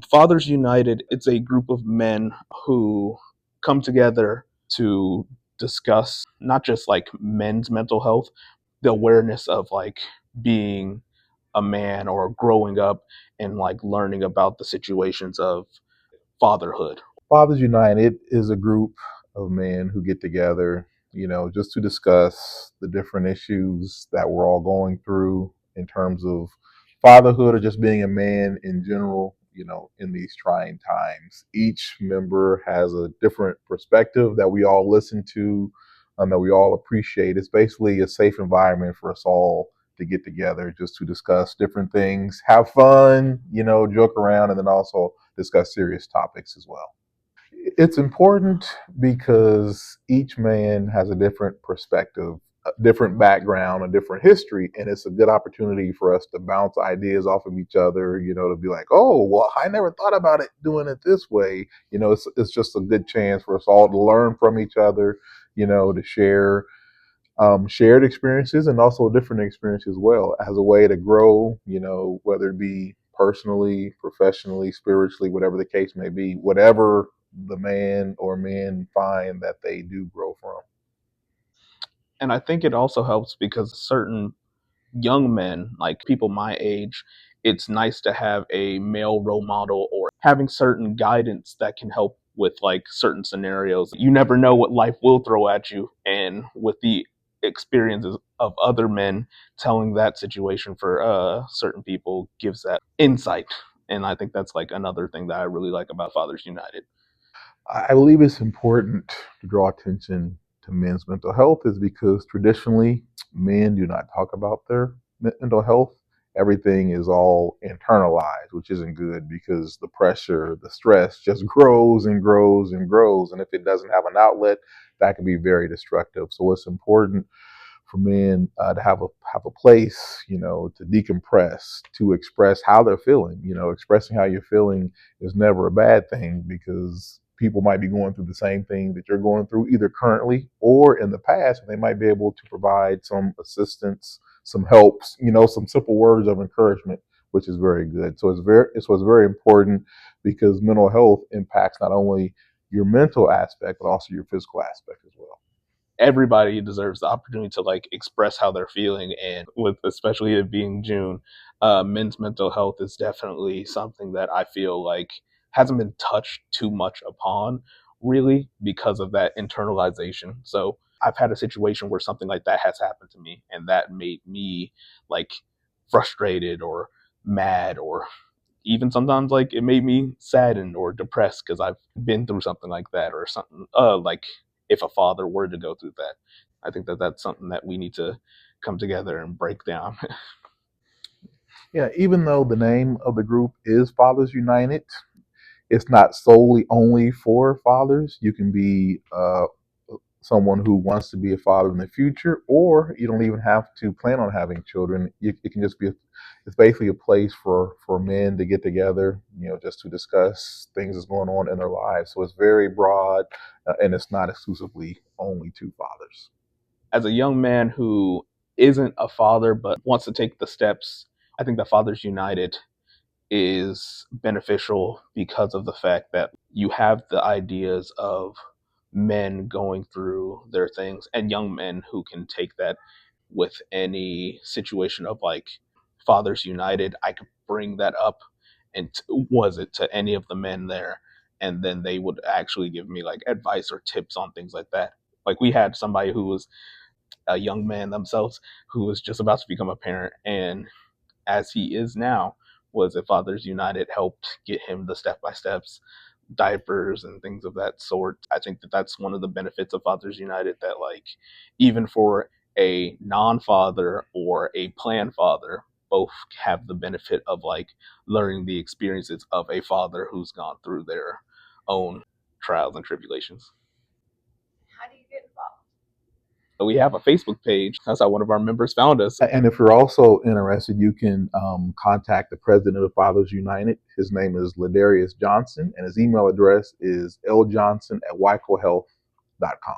Fathers United, it's a group of men who come together to discuss not just like men's mental health, the awareness of like being a man or growing up and like learning about the situations of fatherhood. Fathers United is a group of men who get together, just to discuss the different issues that we're all going through in terms of fatherhood or just being a man in general, in these trying times. Each member has a different perspective that we all listen to, that we all appreciate. It's basically a safe environment for us all to get together just to discuss different things, have fun, joke around, and then also discuss serious topics as well. It's important because each man has a different perspective, a different background, a different history, and it's a good opportunity for us to bounce ideas off of each other, to be like, oh, well, I never thought about it doing it this way. It's just a good chance for us all to learn from each other, to share shared experiences and also different experiences as well as a way to grow, whether it be personally, professionally, spiritually, whatever the case may be, whatever the man or men find that they do grow from. And I think it also helps because certain young men, like people my age, it's nice to have a male role model or having certain guidance that can help with like certain scenarios. You never know what life will throw at you. And with the experiences of other men telling that situation for certain people gives that insight. And I think that's like another thing that I really like about Fathers United. I believe it's important to draw attention to men's mental health is because traditionally men do not talk about their mental health. Everything is all internalized, which isn't good because the pressure, the stress just grows and grows and grows. And if it doesn't have an outlet, that can be very destructive. So it's important for men to have a place, to decompress, to express how they're feeling. Expressing how you're feeling is never a bad thing because people might be going through the same thing that you're going through, either currently or in the past. And they might be able to provide some assistance, some helps, some simple words of encouragement, which is very good. So it's what's very important because mental health impacts not only your mental aspect but also your physical aspect as well. Everybody deserves the opportunity to like express how they're feeling, and with especially it being June, men's mental health is definitely something that I feel like hasn't been touched too much upon really because of that internalization. So I've had a situation where something like that has happened to me and that made me like frustrated or mad, or even sometimes like it made me saddened or depressed because I've been through something like that, or something like if a father were to go through that. I think that that's something that we need to come together and break down. Yeah, even though the name of the group is Fathers United, it's not solely only for fathers. You can be someone who wants to be a father in the future, or you don't even have to plan on having children. It can just be, it's basically a place for men to get together, just to discuss things that's going on in their lives. So it's very broad, and it's not exclusively only to fathers. As a young man who isn't a father but wants to take the steps, I think that Fathers United is beneficial because of the fact that you have the ideas of men going through their things and young men who can take that with any situation of like Fathers United. I could bring that up and was it to any of the men there, and then they would actually give me like advice or tips on things like that. Like we had somebody who was a young man themselves who was just about to become a parent, and as he is now, was at Fathers United helped get him the step by steps, diapers and things of that sort. I think that that's one of the benefits of Fathers United, that like even for a non-father or a planned father, both have the benefit of like learning the experiences of a father who's gone through their own trials and tribulations. We have a Facebook page. That's how one of our members found us. And if you're also interested, you can contact the president of Fathers United. His name is Ladarius Johnson, and his email address is ljohnson@wycohealth.com.